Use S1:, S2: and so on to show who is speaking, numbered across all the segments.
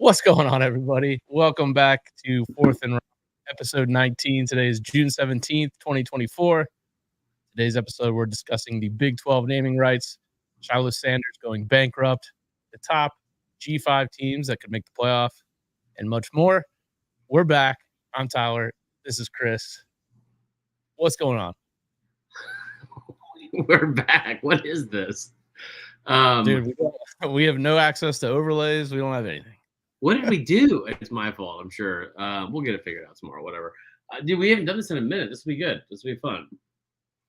S1: What's going on, everybody? Welcome back to Fourth and Round, episode 19. Today is June 17th, 2024. Today's episode, we're discussing the Big 12 naming rights, Shilo Sanders going bankrupt, the top G5 teams that could make the playoff, and much more. We're back. I'm Tyler. This is Chris. What's going on?
S2: We're back. What is this?
S1: Dude, we have no access to overlays. We don't have anything.
S2: What did we do? It's my fault, I'm sure. We'll get it figured out tomorrow, whatever. Dude, we haven't done this in a minute. This will be good. This will be fun.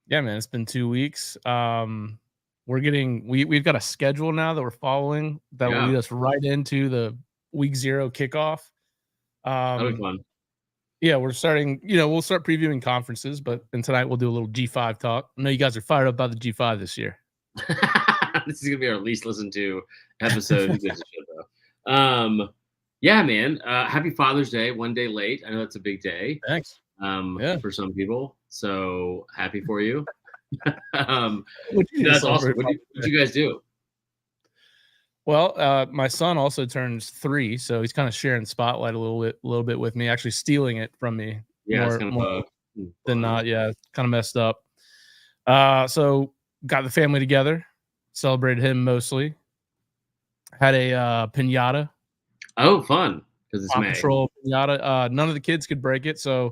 S1: Yeah, man, it's been 2 weeks. We've got a schedule now that we're following that will lead us right into the week 0 kickoff.
S2: That'll be fun.
S1: Yeah, we're starting, we'll start previewing conferences, and tonight we'll do a little G5 talk. I know you guys are fired up about the G5 this year.
S2: This is gonna be our least listened to episode. Yeah, man. Happy Father's Day. One day late. I know that's a big day.
S1: Thanks.
S2: For some people. So happy for you. That's
S1: awesome.
S2: What did you guys do?
S1: Well, my son also turns 3, so he's kind of sharing the spotlight a little bit with me, actually stealing it from me.
S2: Yeah, it's kind of
S1: than not. Yeah, it's kind of messed up. So got the family together, celebrated him mostly. Had a piñata.
S2: Oh, fun! Because it's
S1: Paw Patrol piñata. None of the kids could break it, so a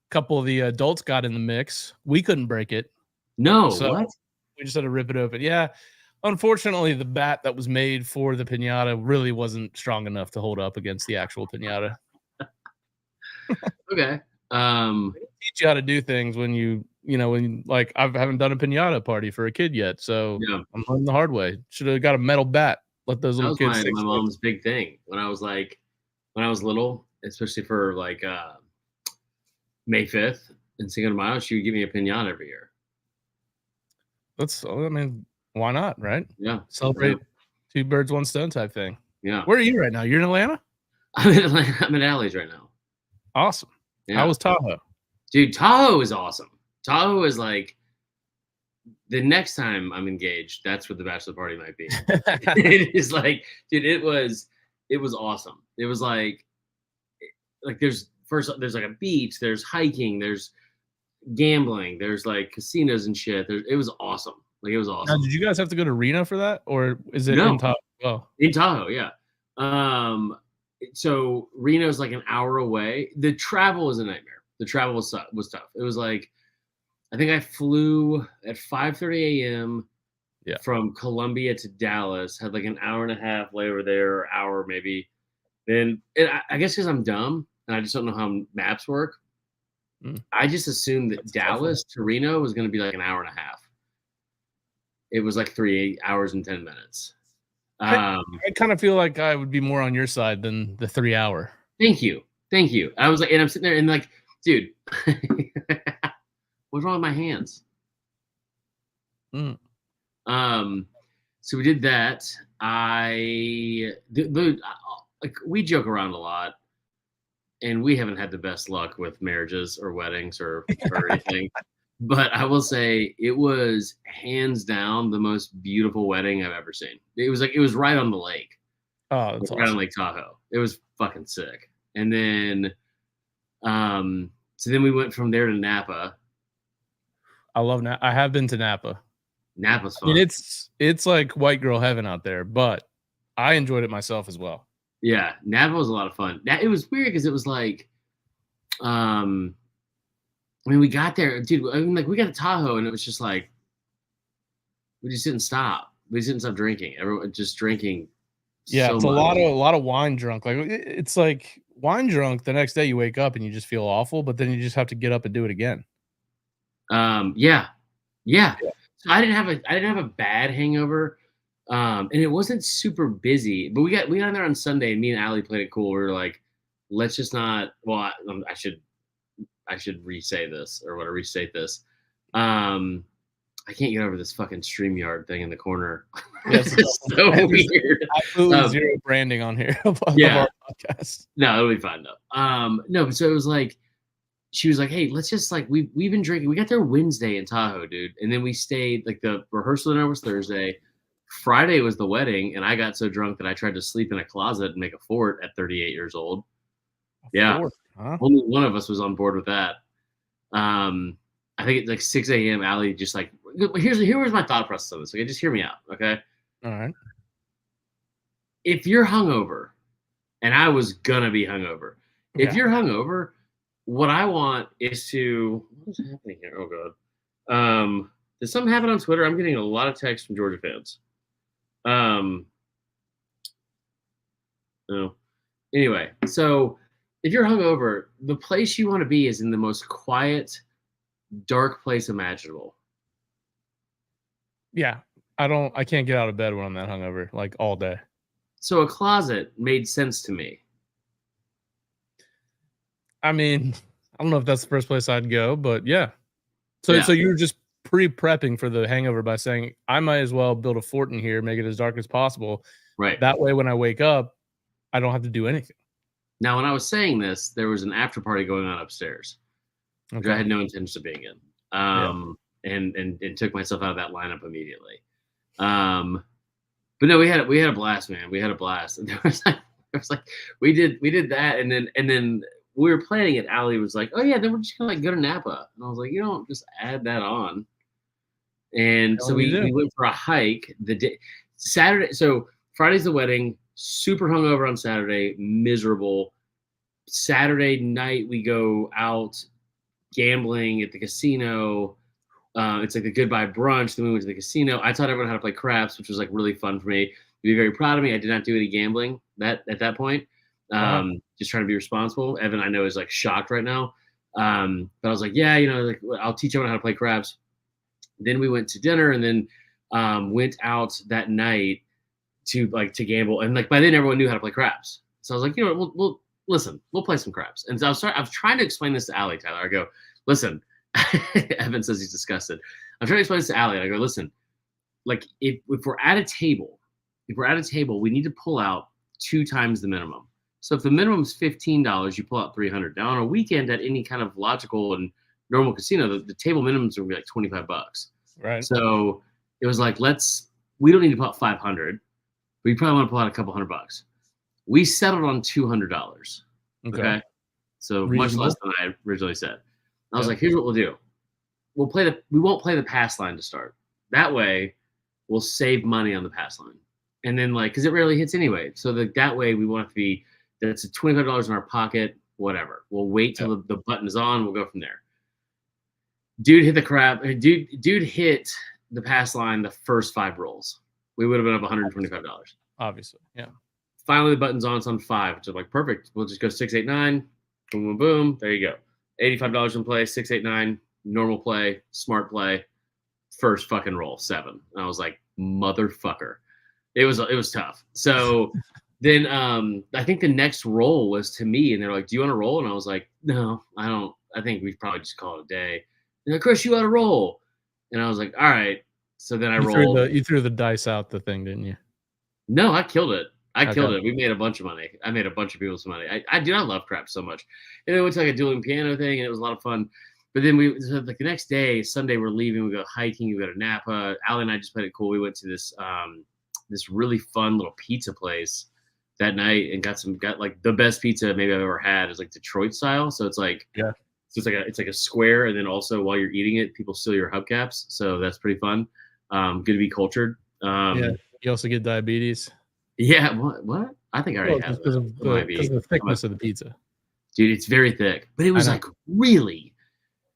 S1: couple of the adults got in the mix. We couldn't break it.
S2: No,
S1: so
S2: what?
S1: We just had to rip it open. Yeah, unfortunately, the bat that was made for the piñata really wasn't strong enough to hold up against the actual piñata.
S2: Okay.
S1: Teach you how to do things when I haven't done a piñata party for a kid yet, so
S2: yeah.
S1: I'm learning the hard way. Should have got a metal bat. Let those little kids.
S2: That was my mom's big thing when I was little, especially for May 5th and Cinco de Mayo. She would give me a piñata every year.
S1: Why not, right?
S2: Yeah,
S1: celebrate 2 birds, 1 stone type thing.
S2: Yeah.
S1: Where are you right now? You're in Atlanta?
S2: I'm in Atlanta. I'm in Alley's right now.
S1: Awesome. Yeah. How was Tahoe?
S2: Dude, Tahoe is awesome. Tahoe is like the next time I'm engaged, that's what the bachelor party might be. It is like, dude, it was awesome. It was like there's like a beach, there's hiking, there's gambling, there's like casinos and shit. It was awesome. Like it was awesome.
S1: Now, did you guys have to go to Reno for that, or is it in Tahoe? Oh,
S2: in Tahoe, yeah. So Reno's like an hour away. The travel was a nightmare. The travel was tough. It was like, I think I flew at 5:30 a.m. from Columbia to Dallas. Had like an hour and a half layover there, or hour maybe. Then I guess because I'm dumb and I just don't know how maps work. I just assumed that Dallas to Reno was going to be like an hour and a half. It was like 3 hours and 10 minutes.
S1: I kind of feel like I would be more on your side than the 3 hour.
S2: Thank you. I was like, and I'm sitting there and like, dude, what's wrong with my hands? So we did that. We joke around a lot, and we haven't had the best luck with marriages or weddings or anything. But I will say it was hands down the most beautiful wedding I've ever seen. It was right on the lake.
S1: Oh, that's
S2: right
S1: awesome.
S2: on Lake Tahoe. It was fucking sick. And then, so then we went from there to Napa.
S1: I love Napa. I have been to Napa.
S2: Napa's fun.
S1: I mean, it's like white girl heaven out there, but I enjoyed it myself as well.
S2: Yeah, Napa was a lot of fun. It was weird because it was like, we got there, dude. We got to Tahoe, and it was just like, we just didn't stop. We just didn't stop drinking. Everyone just drinking.
S1: Yeah, it's a lot of wine drunk. Like it's like wine drunk. The next day you wake up and you just feel awful, but then you just have to get up and do it again.
S2: Yeah. So I didn't have a bad hangover, and it wasn't super busy. But we got in there on Sunday, and me and Allie played it cool. We were like, let's just not. Well, I should restate this. I can't get over this fucking StreamYard thing in the corner.
S1: Yes,
S2: it's so weird.
S1: Absolutely zero branding on here.
S2: Of our podcast. No, it'll be fine though. No, but so it was like, she was like, hey, let's just like, we've been drinking. We got there Wednesday in Tahoe, dude. And then we stayed, like the rehearsal dinner was Thursday. Friday was the wedding, and I got so drunk that I tried to sleep in a closet and make a fort at 38 years old. Yeah.
S1: Fort, huh?
S2: Only one of us was on board with that. I think it's like 6 a.m. Allie just like, here's my thought process on this. Okay, just hear me out. Okay.
S1: All right.
S2: If you're hungover, and I was gonna be hungover, if you're hungover, what I want is to, what is happening here? Oh God. Did something happen on Twitter? I'm getting a lot of texts from Georgia fans. No. Anyway, so if you're hungover, the place you want to be is in the most quiet, dark place imaginable.
S1: Yeah. I can't get out of bed when I'm that hungover, like all day.
S2: So a closet made sense to me.
S1: I mean, I don't know if that's the first place I'd go, but yeah. So you're just pre-prepping for the hangover by saying, I might as well build a fort in here, make it as dark as possible.
S2: Right.
S1: That way, when I wake up, I don't have to do anything.
S2: Now, when I was saying this, there was an after party going on upstairs, which I had no intention of being in, and took myself out of that lineup immediately. But no, we had a blast, man. We had a blast. And there was like we did that, and then we were planning it. Allie was like, "Oh yeah, then we're just gonna like go to Napa," and I was like, "You don't just add that on." And so we went for a hike the day Saturday. So Friday's the wedding. Super hungover on Saturday, miserable. Saturday night we go out gambling at the casino. It's like a goodbye brunch. Then we went to the casino. I taught everyone how to play craps, which was like really fun for me. You'd be very proud of me. I did not do any gambling at that point. Just trying to be responsible. Evan, I know, is like shocked right now. But I was like, yeah, like I'll teach everyone how to play craps. Then we went to dinner, and then went out that night to gamble. And like by then everyone knew how to play craps. So I was like, we'll listen, we'll play some craps. And so I was trying to explain this to Allie, Tyler. I go, listen, Evan says he's disgusted. I'm trying to explain this to Allie. And I go, listen, like if we're at a table, we need to pull out 2 times the minimum. So if the minimum is $15, you pull out $300. Now on a weekend at any kind of logical and normal casino, the table minimums are like $25.
S1: Right.
S2: So it was like, we don't need to pull out $500. But you probably want to pull out a couple $100. We settled on $200. Okay. So much less than I originally said. I was like, here's what we'll do. We won't play the pass line to start. That way we'll save money on the pass line. And then because it rarely hits anyway. So that way we want it to be, that's $25 in our pocket, whatever. We'll wait till the button is on. We'll go from there. Dude hit the crap. Dude hit the pass line the first 5 rolls. We would have been up $125.
S1: Obviously, yeah.
S2: Finally, the button's on. It's on 5. Which is like perfect. We'll just go 6, 8, 9. Boom, boom, boom. There you go. $85 in play. 6, 8, 9. Normal play. Smart play. First fucking roll 7. And I was like, motherfucker. It was tough. So then I think the next roll was to me, and they're like, "Do you want to roll?" And I was like, "No, I don't. I think we probably just call it a day." And like, "Chris, you got to roll." And I was like, "All right." So then I rolled.
S1: You threw the dice out the thing, didn't you?
S2: No, I killed it. I killed it. We made a bunch of money. I made a bunch of people some money. I do not love crap so much. And then we went to like a dueling piano thing, and it was a lot of fun. But then the next day, Sunday, we're leaving. We go hiking. We go to Napa. Allie and I just played it cool. We went to this really fun little pizza place that night and got like the best pizza maybe I've ever had. It's like Detroit style. So it's like,
S1: yeah.
S2: So it's like a square, and then also while you're eating it, people steal your hubcaps. So that's pretty fun. Good to be cultured.
S1: Yeah. You also get diabetes.
S2: Yeah. What? I think I already have
S1: because of the thickness of the pizza.
S2: Dude, it's very thick. But it was like really.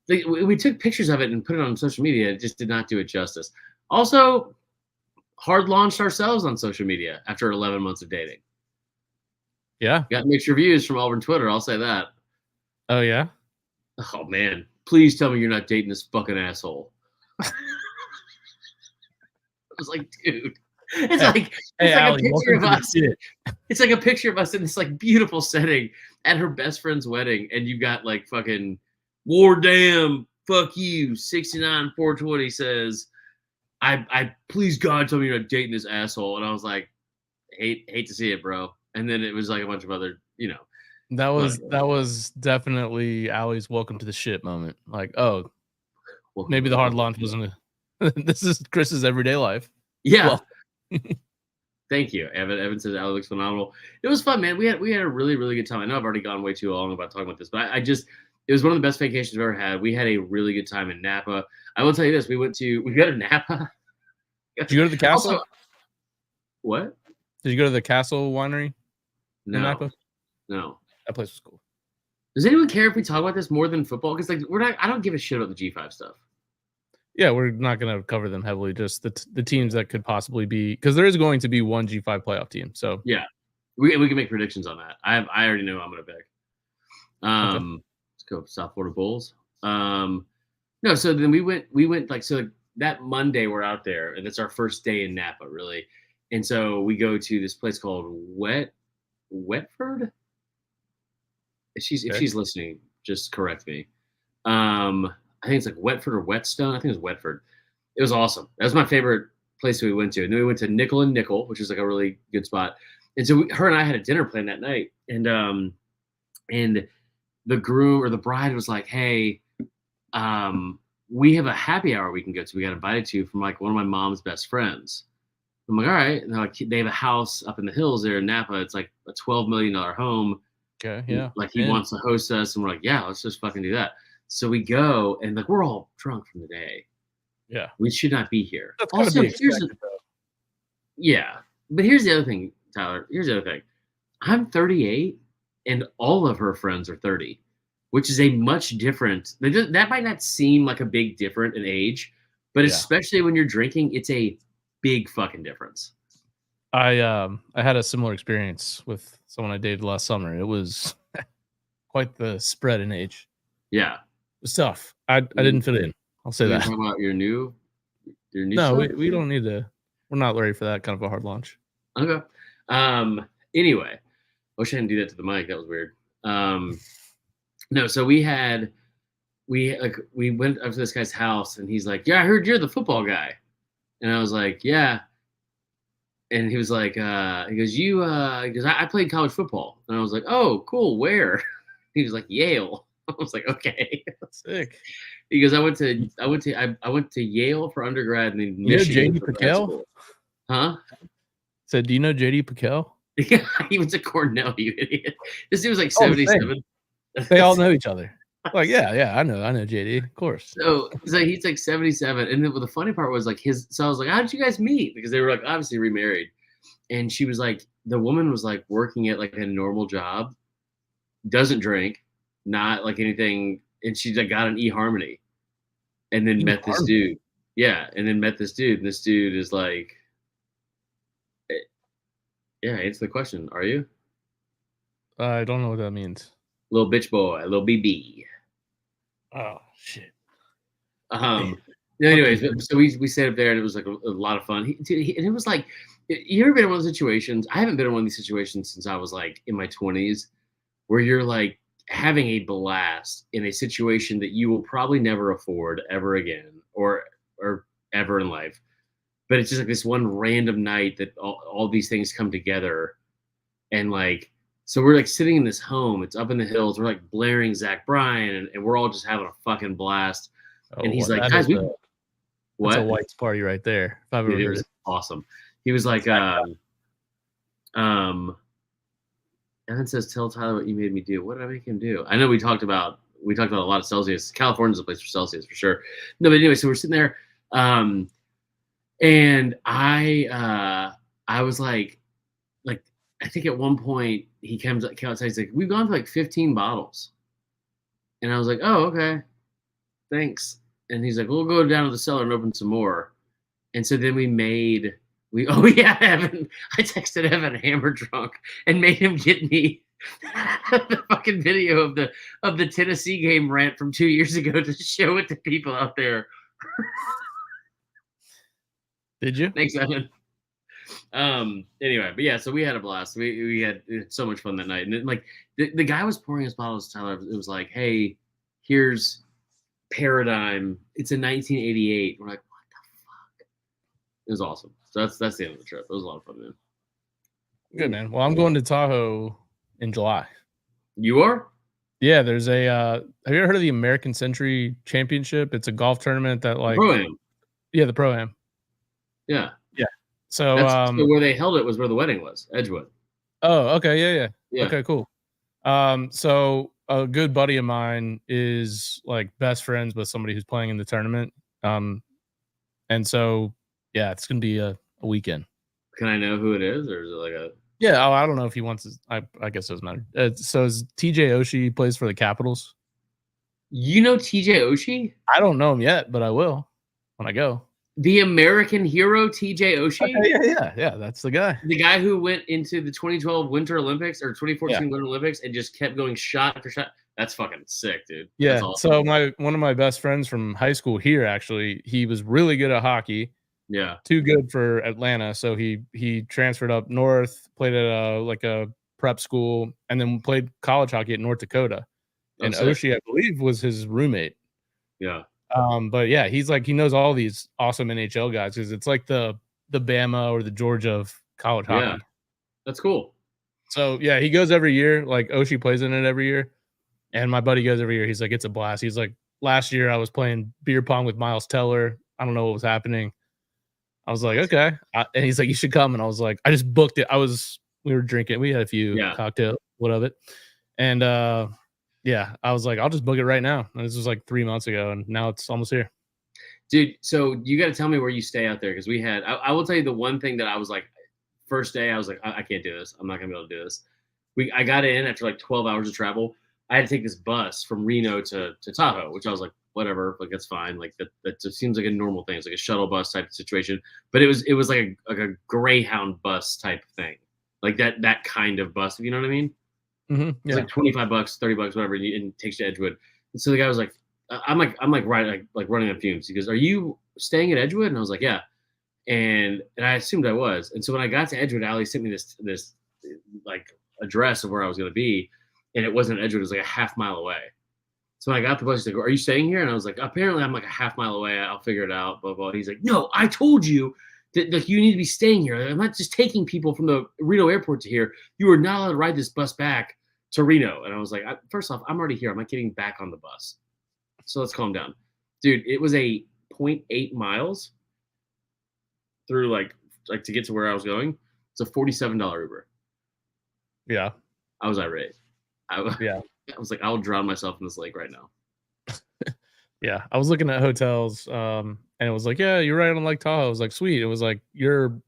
S2: Like, we took pictures of it and put it on social media. It just did not do it justice. Also, hard launched ourselves on social media after 11 months of dating.
S1: Yeah.
S2: Got mixed reviews from Auburn Twitter. I'll say that.
S1: Oh, yeah?
S2: Oh, man. Please tell me you're not dating this fucking asshole. I was like, dude. It's like a picture of us. It's like a picture of us in this like beautiful setting at her best friend's wedding, and you got like fucking War Damn, fuck you, 69 420 says, I please God tell me you're not dating this asshole. And I was like, hate to see it, bro. And then it was like a bunch of other,
S1: That was definitely Allie's welcome to the shit moment. Like, oh, maybe the hard launch wasn't this is Chris's everyday life.
S2: Yeah. Thank you, Evan. Evan says Alex looks phenomenal. It was fun, man. We had a really, really good time. I know I've already gone way too long about talking about this, but I just it was one of the best vacations I've ever had. We had a really good time in Napa. I will tell you this: we got to Napa.
S1: Did you go to the castle?
S2: Also, what?
S1: Did you go to the Castle Winery?
S2: No,
S1: in Napa?
S2: No.
S1: That place was cool.
S2: Does anyone care if we talk about this more than football? Because like we're not. I don't give a shit about the G5 stuff.
S1: Yeah, we're not going to cover them heavily. Just the teams that could possibly be, because there is going to be one G5 playoff team. So
S2: yeah, we can make predictions on that. I already know who I'm going to pick. Okay. Let's go South Florida Bulls. No, so then we went like so that Monday we're out there, and it's our first day in Napa, really. And so we go to this place called Wetford. If she's listening, just correct me. I think it's like Wetford or Whetstone. I think it was Wetford. It was awesome. That was my favorite place we went to. And then we went to Nickel and Nickel, which is like a really good spot. And so her and I had a dinner plan that night. And the groom or the bride was like, "Hey, we have a happy hour we can go to. We got invited to from like one of my mom's best friends." I'm like, "All right." And they're like, they have a house up in the hills there in Napa. It's like a $12 million home.
S1: Okay, yeah.
S2: Like he wants to host us, and we're like, "Yeah, let's just fucking do that." So we go, and like we're all drunk from the day.
S1: Yeah,
S2: we should not be here.
S1: That's also,
S2: yeah, but here's the other thing, Tyler. Here's the other thing. I'm 38, and all of her friends are 30, which is a much different. That might not seem like a big difference in age, but especially when you're drinking, it's a big fucking difference.
S1: I had a similar experience with someone I dated last summer. It was quite the spread in age.
S2: Yeah.
S1: It was tough. I didn't fit in. I'll say that.
S2: Talking about your new
S1: no, we don't need to. We're not ready for that kind of a hard launch.
S2: Okay. Anyway, I wish I didn't do that to the mic. That was weird. No, so we went up to this guy's house, and he's like, "Yeah, I heard you're the football guy," and I was like, "Yeah." And he was like, he goes, because I played college football, and I was like, "Oh, cool. Where?" He was like, "Yale." I was like, "Okay,
S1: sick."
S2: He goes, I went to Yale for undergrad, and then
S1: Michigan JD Piquel?
S2: Huh?
S1: Said, do you know JD Piquel?
S2: Yeah, he went to Cornell, you idiot. This dude was like 77.
S1: They all know each other. Like, yeah, I know JD, of course.
S2: So he's like 77, and then the funny part was like so I was like, "How did you guys meet?" Because they were like obviously remarried, and she was like, the woman was like working at like a normal job, doesn't drink, not like anything, and she like got an eHarmony, and then met this dude. Yeah, and then met this dude, and this dude is like, yeah, answer the question. Are you?
S1: I don't know what that means.
S2: Little bitch boy, little BB.
S1: Oh shit.
S2: Anyways, so we stayed up there, and it was like a lot of fun. And it was like, you ever been in one of those situations? I haven't been in one of these situations since I was like in my 20s, where you're like having a blast in a situation that you will probably never afford ever again, or ever in life. But it's just like this one random night that all these things come together, and like, so we're like sitting in this home. It's up in the hills. We're like blaring Zach Bryan, and we're all just having a fucking blast. And he's like, "Guys,
S1: that's a White's party right there." If I've ever heard it.
S2: Awesome. He was like, Evan says, "Tell Tyler what you made me do." What did I make him do? I know we talked about a lot of Celsius. California's a place for Celsius for sure. No, but anyway, so we're sitting there, and I was like, I think at one point he came outside. He's like, "We've gone to like 15 bottles," and I was like, "Oh, okay, thanks." And he's like, "We'll go down to the cellar and open some more." And so then oh yeah, Evan. I texted Evan hammer drunk and made him get me the fucking video of the Tennessee game rant from 2 years ago to show it to people out there.
S1: Did you?
S2: Thanks, Evan. Anyway, but yeah, so we had a blast. We had so much fun that night. And then, like, the guy was pouring us bottles, Tyler. It was like, "Hey, here's Paradigm. It's a 1988. We're like, "What the fuck?" It was awesome. So that's the end of the trip. It was a lot of fun, man.
S1: Good, man. Well, I'm going to Tahoe in July.
S2: You are?
S1: Yeah, there's a have you ever heard of the American Century Championship? It's a golf tournament that like
S2: Pro-Am.
S1: Yeah, the Pro-Am.
S2: Yeah.
S1: So,
S2: so where they held it was where the wedding was, Edgewood.
S1: Oh, okay, yeah.
S2: Yeah.
S1: Okay, cool. So a good buddy of mine is like best friends with somebody who's playing in the tournament. And so yeah, it's gonna be a weekend.
S2: Can I know who it is, or is it like a?
S1: Yeah, I don't know if he wants to. I guess it doesn't matter. So is TJ Oshie plays for the Capitals?
S2: You know TJ Oshie?
S1: I don't know him yet, but I will when I go.
S2: The American hero TJ Oshie?
S1: Okay, yeah. That's the guy.
S2: The guy who went into the 2012 Winter Olympics or 2014 Winter Olympics and just kept going shot after shot. That's fucking sick, dude.
S1: Yeah.
S2: That's awesome.
S1: So one of my best friends from high school here, actually, he was really good at hockey.
S2: Yeah.
S1: Too good for Atlanta. So he transferred up north, played at a prep school, and then played college hockey at North Dakota. And Oshie, I believe, was his roommate.
S2: Yeah.
S1: But yeah, he's like, he knows all these awesome NHL guys because it's like the Bama or the Georgia of college hockey.
S2: Yeah. That's cool.
S1: So yeah, he goes every year. Like Oshie plays in it every year. And my buddy goes every year. He's like, it's a blast. He's like, last year I was playing beer pong with Miles Teller. I don't know what was happening. I was like, okay. And he's like, you should come. And I was like, I just booked it. We were drinking. We had a few cocktails, what of it. And yeah, I was like, I'll just book it right now. And this was like 3 months ago. And now it's almost here.
S2: Dude, so you got to tell me where you stay out there. Because I will tell you the one thing that I was like, first day, I was like, I can't do this. I'm not going to be able to do this. I got in after like 12 hours of travel. I had to take this bus from Reno to Tahoe, which I was like, whatever, like that's fine. Like that just seems like a normal thing. It's like a shuttle bus type of situation. But it was like a Greyhound bus type thing, like that kind of bus. If you know what I mean?
S1: Mm-hmm,
S2: yeah. It's like $25, $30, whatever, and it takes you to Edgewood. And so the guy was like, I'm like right like running on fumes. He goes, "Are you staying at Edgewood?" And I was like, "Yeah." And I assumed I was. And so when I got to Edgewood, Allie sent me this like address of where I was going to be. And it wasn't Edgewood, it was like a half mile away. So when I got the bus, he's like, "Are you staying here?" And I was like, "Apparently I'm like a half mile away. I'll figure it out, blah, blah." He's like, "No, I told you that like, you need to be staying here. I'm not just taking people from the Reno airport to here. You are not allowed to ride this bus back to Reno." And I was like, first off, I'm already here. I'm not getting back on the bus. So let's calm down. Dude, it was a 0.8 miles through like to get to where I was going. It's a $47 Uber.
S1: Yeah.
S2: I was irate. I was like, I'll drown myself in this lake right now.
S1: Yeah. I was looking at hotels and it was like, yeah, you're right on Lake Tahoe. I was like, sweet. It was like, you're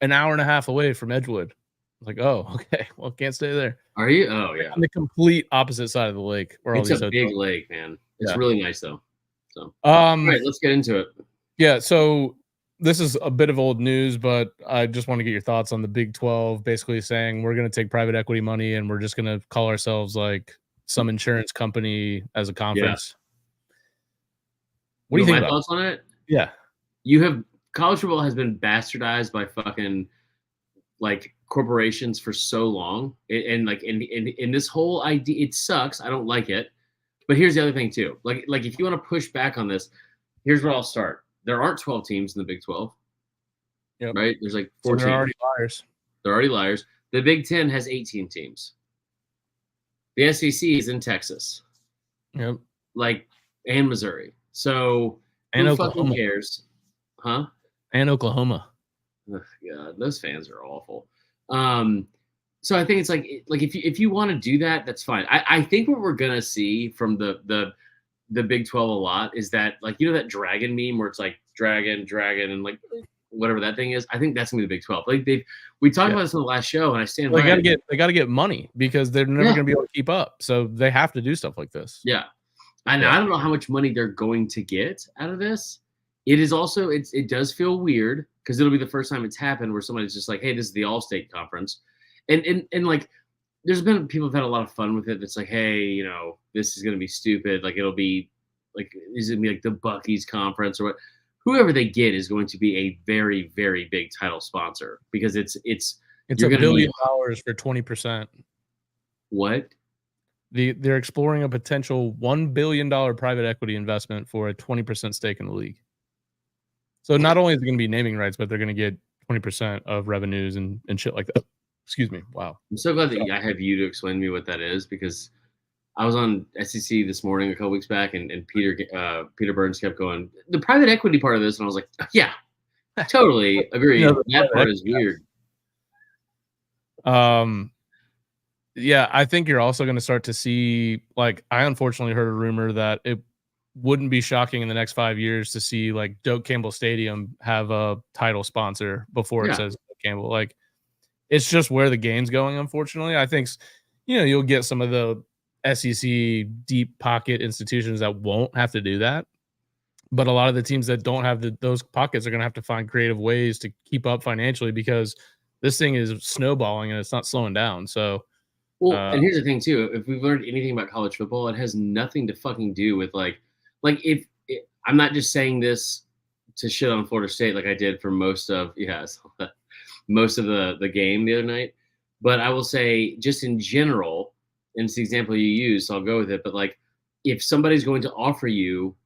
S1: an hour and a half away from Edgewood. I was like, oh, okay. Well, can't stay there.
S2: Are you? Oh, yeah.
S1: On the complete opposite side of the lake. Where
S2: it's
S1: all these
S2: a big lake, man. It's really nice, though. So, all right, let's get into it.
S1: Yeah. So this is a bit of old news, but I just want to get your thoughts on the Big 12 basically saying we're going to take private equity money and we're just going to call ourselves like some insurance company as a conference.
S2: Yeah.
S1: What do you think
S2: my
S1: about
S2: thoughts on it?
S1: Yeah.
S2: College football has been bastardized by fucking like corporations for so long. And like in this whole idea, it sucks. I don't like it. But here's the other thing too. Like if you want to push back on this, here's where I'll start. There aren't 12 teams in the Big 12.
S1: Yep.
S2: Right? There's like 14.
S1: So they're already liars.
S2: They're already liars. The Big 10 has 18 teams. The SEC is in Texas.
S1: Yep.
S2: Like, and Missouri. So
S1: and
S2: who
S1: Oklahoma.
S2: fucking cares? Huh?
S1: And Oklahoma.
S2: Oh, God, those fans are awful. So I think it's like if you want to do that, that's fine. I think what we're gonna see from the Big 12 a lot is that, like, you know, that dragon meme where it's like dragon, and like whatever that thing is. I think that's gonna be the Big 12. Like we talked about this in the last show, and I stand by it.
S1: They gotta get money because they're never gonna be able to keep up. So they have to do stuff like this.
S2: Yeah. And I don't know how much money they're going to get out of this. It is also it does feel weird because it'll be the first time it's happened where somebody's just like, "Hey, this is the All-State Conference," and like there's been people have had a lot of fun with it. It's like, hey, you know, this is gonna be stupid. Like it'll be like is it gonna be like the Bucky's Conference or what? Whoever they get is going to be a very, very big title sponsor because it's
S1: $1 billion for 20%.
S2: What?
S1: They're exploring a potential $1 billion private equity investment for a 20% stake in the league. So not only is it going to be naming rights, but they're going to get 20% of revenues and shit like that. Excuse me. Wow.
S2: I'm so glad that I have you to explain to me what that is because I was on SEC this morning a couple weeks back and Peter Burns kept going, the private equity part of this. And I was like, yeah, Totally agree. That part is weird.
S1: Yeah, I think you're also going to start to see, like, I unfortunately heard a rumor that it wouldn't be shocking in the next 5 years to see, like, Doak Campbell Stadium have a title sponsor before it says Doak Campbell. Like, it's just where the game's going, unfortunately. I think, you'll get some of the SEC deep pocket institutions that won't have to do that. But a lot of the teams that don't have those pockets are going to have to find creative ways to keep up financially because this thing is snowballing and it's not slowing down. So,
S2: well, and here's the thing too: if we've learned anything about college football, it has nothing to fucking do with if I'm not just saying this to shit on Florida State like I did for most of most of the game the other night, but I will say just in general, and it's the example you use, so I'll go with it. But like, if somebody's going to offer you,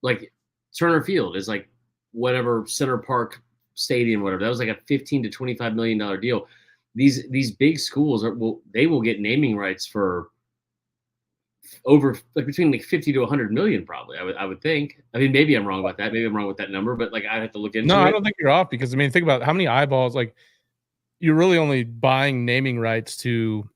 S2: like Turner Field is like whatever Center Park Stadium, whatever that was like a $15 to $25 million deal. These big schools will get naming rights for over like between like 50 to 100 million probably. I would think. I mean, maybe I'm wrong about that. Maybe I'm wrong with that number, but like I have to look into it.
S1: No, I don't think you're off because I mean, think about how many eyeballs. Like, you're really only buying naming rights to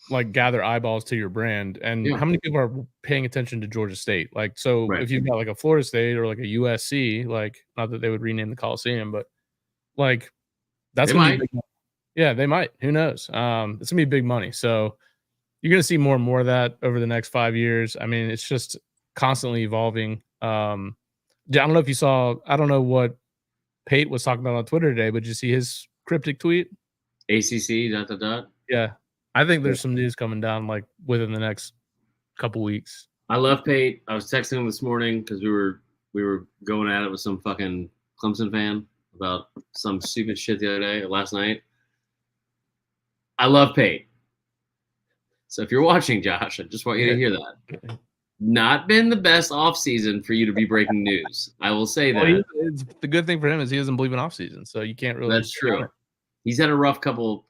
S1: like gather eyeballs to your brand, and how many people are paying attention to Georgia State? Like, so if you've got like a Florida State or like a USC, like not that they would rename the Coliseum, but like that's gonna be big money. Yeah, they might. Who knows? It's gonna be big money. So you're gonna see more and more of that over the next 5 years. I mean, it's just constantly evolving. I don't know if you saw. I don't know what Pate was talking about on Twitter today, but did you see his cryptic tweet?
S2: ACC ...
S1: Yeah, I think there's some news coming down like within the next couple weeks.
S2: I love Pate. I was texting him this morning because we were going at it with some fucking Clemson fan about some stupid shit the other day, last night. I love Pate. So if you're watching, Josh, I just want you to hear that. Not been the best off season for you to be breaking news. I will say that.
S1: The good thing for him is he doesn't believe in off season, so you can't really.
S2: That's true. He's had a rough couple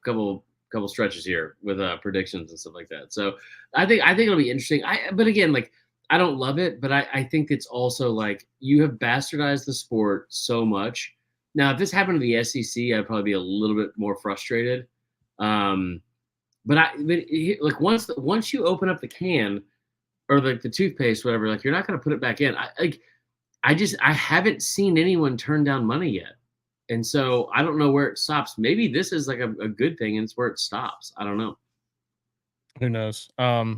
S2: stretches here with predictions and stuff like that. So I think it'll be interesting. But again, like I don't love it, but I think it's also like you have bastardized the sport so much. Now, if this happened to the SEC, I'd probably be a little bit more frustrated. But like once you open up the can or like the toothpaste, whatever, like you're not going to put it back in. I haven't seen anyone turn down money yet. And so I don't know where it stops. Maybe this is like a good thing and it's where it stops. I don't know.
S1: Who knows? I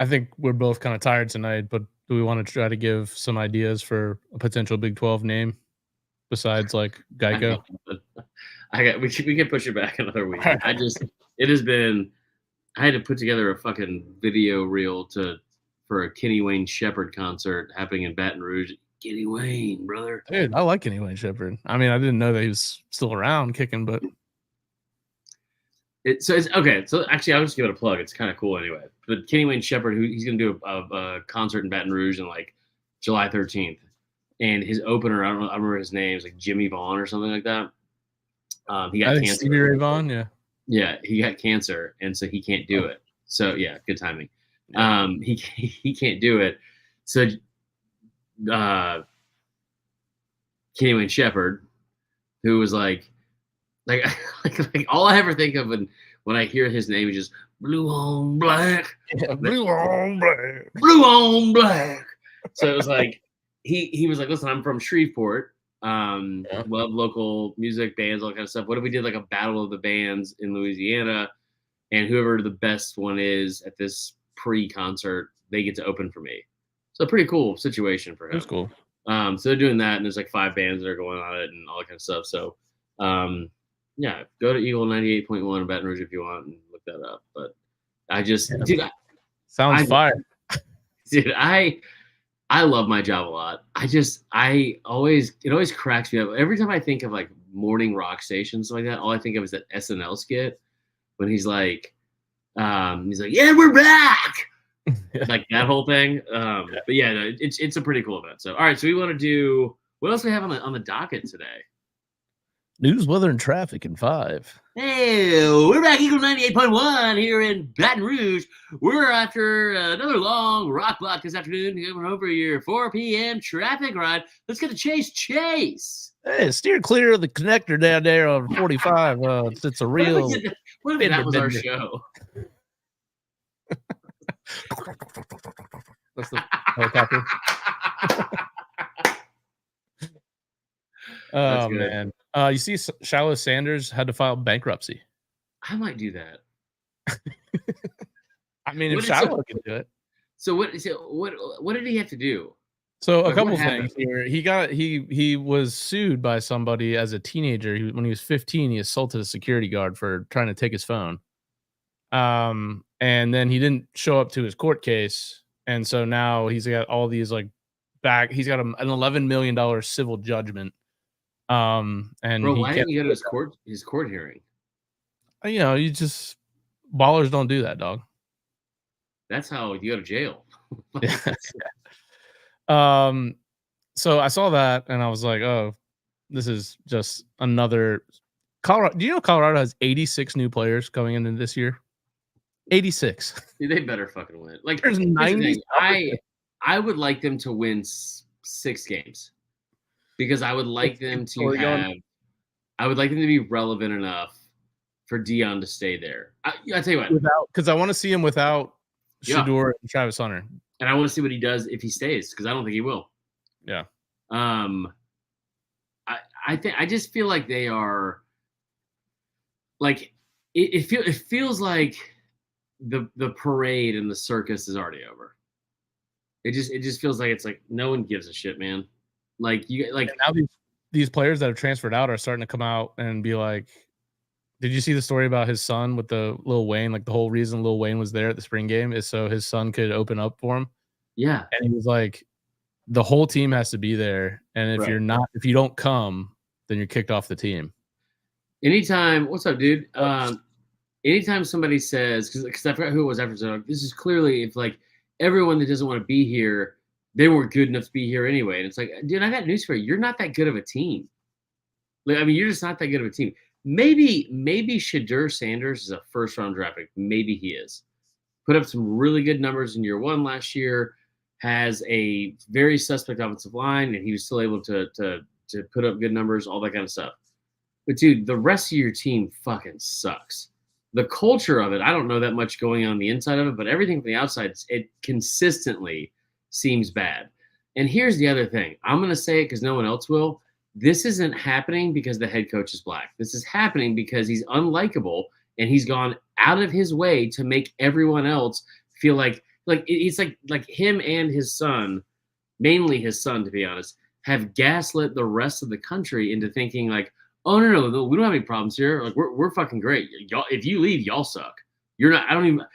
S1: think we're both kind of tired tonight, but do we want to try to give some ideas for a potential Big 12 name besides like Geico?
S2: We can push it back another week. It has been, I had to put together a fucking video reel for a Kenny Wayne Shepherd concert happening in Baton Rouge. Kenny Wayne, brother.
S1: Dude, I like Kenny Wayne Shepherd. I mean, I didn't know that he was still around kicking, but
S2: it's okay. So actually, I'll just give it a plug. It's kind of cool anyway. But Kenny Wayne Shepherd, he's going to do a concert in Baton Rouge in like July 13th. And his opener, I don't remember his name, is like Jimmy Vaughn or something like that. He got cancer.
S1: Stevie Ray Vaughan, yeah.
S2: Yeah, he got cancer, and so he can't do it. So yeah, good timing. He can't do it. So Kenny Wayne Shepherd, who was like all I ever think of when I hear his name is just blue on black, blue on black, blue on black. So it was like he was like, listen, I'm from Shreveport. Love local music, bands, all that kind of stuff. What if we did like a battle of the bands in Louisiana, and whoever the best one is at this pre-concert, they get to open for me. So a pretty cool situation for him.
S1: That's cool.
S2: So they're doing that, and there's like 5 bands that are going on it and all that kind of stuff. So yeah, go to Eagle 98.1 in Baton Rouge if you want and look that up. But
S1: sounds fire.
S2: Dude, I love my job a lot. It always cracks me up. Every time I think of like morning rock stations like that, all I think of is that SNL skit when he's like, yeah, we're back. Like that whole thing. But yeah, no, it's a pretty cool event. So all right, so we want to do what else we have on the docket today?
S1: News, weather, and traffic in 5.
S2: Hey, we're back, Eagle 98.1 here in Baton Rouge. We're after another long rock block this afternoon, going over your 4 p.m. traffic ride. Let's get to Chase.
S1: Hey, steer clear of the connector down there on 45. It's a real.
S2: What if that was our show?
S1: That's the helicopter. Oh, man. You see, Shilo Sanders had to file bankruptcy.
S2: I might do that.
S1: I mean, if Shilo can do it.
S2: So what did he have to do?
S1: So a couple things here. He was sued by somebody as a teenager. When he was 15, he assaulted a security guard for trying to take his phone. And then he didn't show up to his court case, and so now he's got all these he's got an $11 million civil judgment. And
S2: bro, why didn't you go to his court hearing?
S1: You know, ballers don't do that, dog.
S2: That's how you go to jail.
S1: So I saw that and I was like, oh, this is just another Colorado. Do you know Colorado has 86 new players coming into this year? 86.
S2: Dude, they better fucking win. Like,
S1: there's 90.
S2: I would like them to win 6 games because I would like them to be relevant enough for Dion to stay there. I tell you what,
S1: because I want to see him without Shedeur and Travis Hunter,
S2: and I want to see what he does if he stays because I don't think he will.
S1: Yeah.
S2: I just feel like they are like it feels like the parade and the circus is already over. It just feels like it's like no one gives a shit, man. Like
S1: now these players that have transferred out are starting to come out and be like, did you see the story about his son with the Lil Wayne? Like the whole reason Lil Wayne was there at the spring game is so his son could open up for him.
S2: Yeah.
S1: And he was like, the whole team has to be there. And if if you don't come, then you're kicked off the team.
S2: Anytime, what's up, dude? Anytime somebody says, because I forgot who it was after, so this is clearly if like everyone that doesn't want to be here, they weren't good enough to be here anyway. And it's like, dude, I got news for you. You're not that good of a team. Like, I mean, you're just not that good of a team. Maybe Shedeur Sanders is a first-round draft pick. Maybe he is. Put up some really good numbers in year 1 last year. Has a very suspect offensive line, and he was still able to put up good numbers, all that kind of stuff. But dude, the rest of your team fucking sucks. The culture of it, I don't know that much going on the inside of it, but everything from the outside, it consistently seems bad. And here's the other thing. I'm going to say it because no one else will. This isn't happening because the head coach is black. This is happening because he's unlikable and he's gone out of his way to make everyone else feel like it's like him and his son, mainly his son, to be honest, have gaslit the rest of the country into thinking like, oh no, we don't have any problems here. Like we're fucking great. Y'all, if you leave, y'all suck. You're not. I don't even know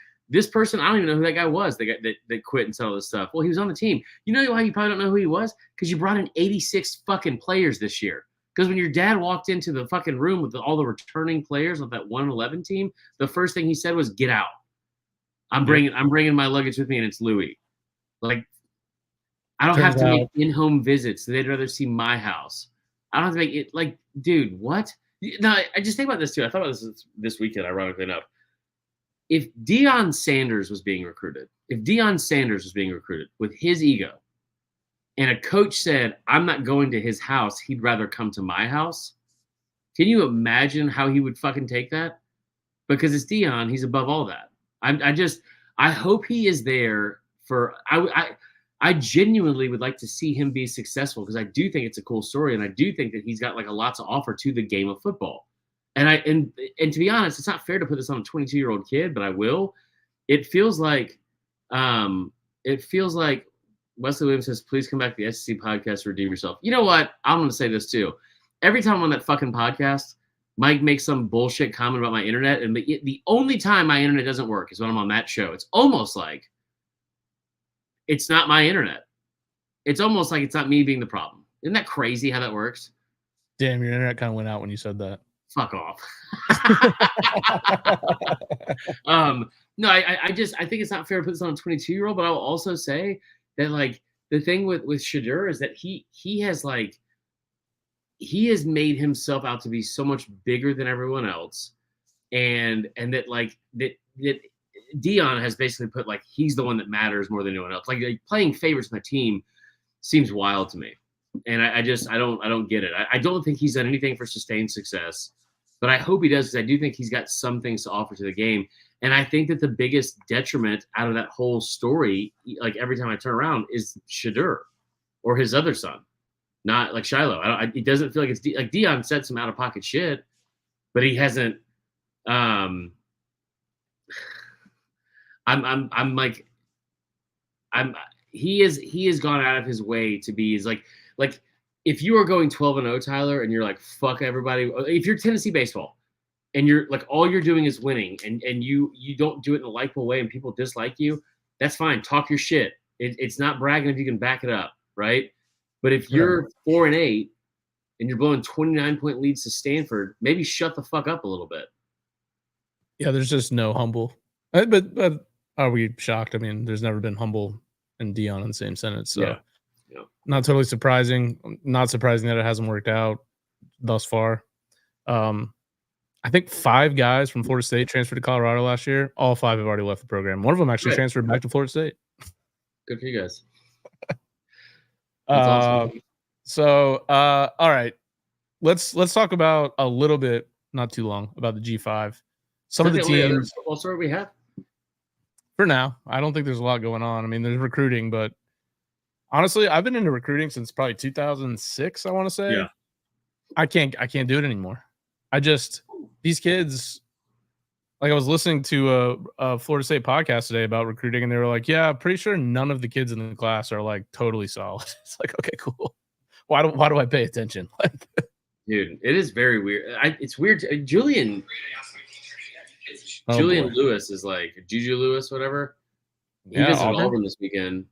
S2: who that guy was. That quit and said all this stuff. Well, he was on the team. You know why you probably don't know who he was? Because you brought in 86 fucking players this year. Because when your dad walked into the fucking room with all the returning players of that 111 team, the first thing he said was, "Get out. I'm bringing my luggage with me, and it's Louis." Like, I don't have to make in-home visits. They'd rather see my house. I don't have to make it. Like, dude, what? No, I just think about this too. I thought about this weekend, ironically enough. If Deion Sanders was being recruited with his ego, and a coach said, I'm not going to his house, he'd rather come to my house, can you imagine how he would fucking take that? Because it's Deion, he's above all that. I hope he is there for I genuinely would like to see him be successful because I do think it's a cool story, and I do think that he's got like a lot to offer to the game of football. And to be honest, it's not fair to put this on a 22-year-old kid, but I will. It feels like Wesley Williams says, please come back to the SEC podcast to redeem yourself. You know what? I'm going to say this too. Every time I'm on that fucking podcast, Mike makes some bullshit comment about my internet, and the only time my internet doesn't work is when I'm on that show. It's almost like it's not my internet. It's almost like it's not me being the problem. Isn't that crazy how that works?
S1: Damn, your internet kind of went out when you said that.
S2: Fuck off. No, I think it's not fair to put this on a 22-year-old, but I will also say that like the thing with Shedeur is that he he has made himself out to be so much bigger than everyone else, and that like that Dion has basically put like he's the one that matters more than anyone else. Like playing favorites in the team seems wild to me, and I don't get it. I don't think he's done anything for sustained success, but I hope he does because I do think he's got some things to offer to the game. And I think that the biggest detriment out of that whole story, like every time I turn around, is Shadur or his other son, not like Shilo. It doesn't feel like it's like Dion said some out of pocket shit, but he hasn't. I'm like, he has gone out of his way to be like if you are going 12-0, Tyler, and you're like fuck everybody. If you're Tennessee baseball and you're like all you're doing is winning and you don't do it in a likable way and people dislike you, that's fine. Talk your shit. It's not bragging if you can back it up, right? But if you're 4-8 and you're blowing 29-point leads to Stanford, maybe shut the fuck up a little bit.
S1: Yeah, there's just no Humble. But are we shocked? I mean, there's never been Humble and Dion in the same sentence. So not totally surprising. Not surprising that it hasn't worked out thus far. I think 5 guys from Florida State transferred to Colorado last year. All 5 have already left the program. One of them actually transferred back to Florida State.
S2: Good for you guys.
S1: That's awesome. So, all right, let's talk about a little bit, not too long, about the G5. Some of the teams.
S2: Football story we have
S1: for now. I don't think there's a lot going on. I mean, there's recruiting, but honestly, I've been into recruiting since probably 2006. I want to say.
S2: Yeah.
S1: I can't do it anymore. These kids. Like I was listening to a Florida State podcast today about recruiting, and they were like, "Yeah, pretty sure none of the kids in the class are like totally solid." It's like, okay, cool. Why do I pay attention?
S2: Dude, it is very weird. It's weird. Julian Lewis is like Juju Lewis, whatever. He visited Auburn this weekend,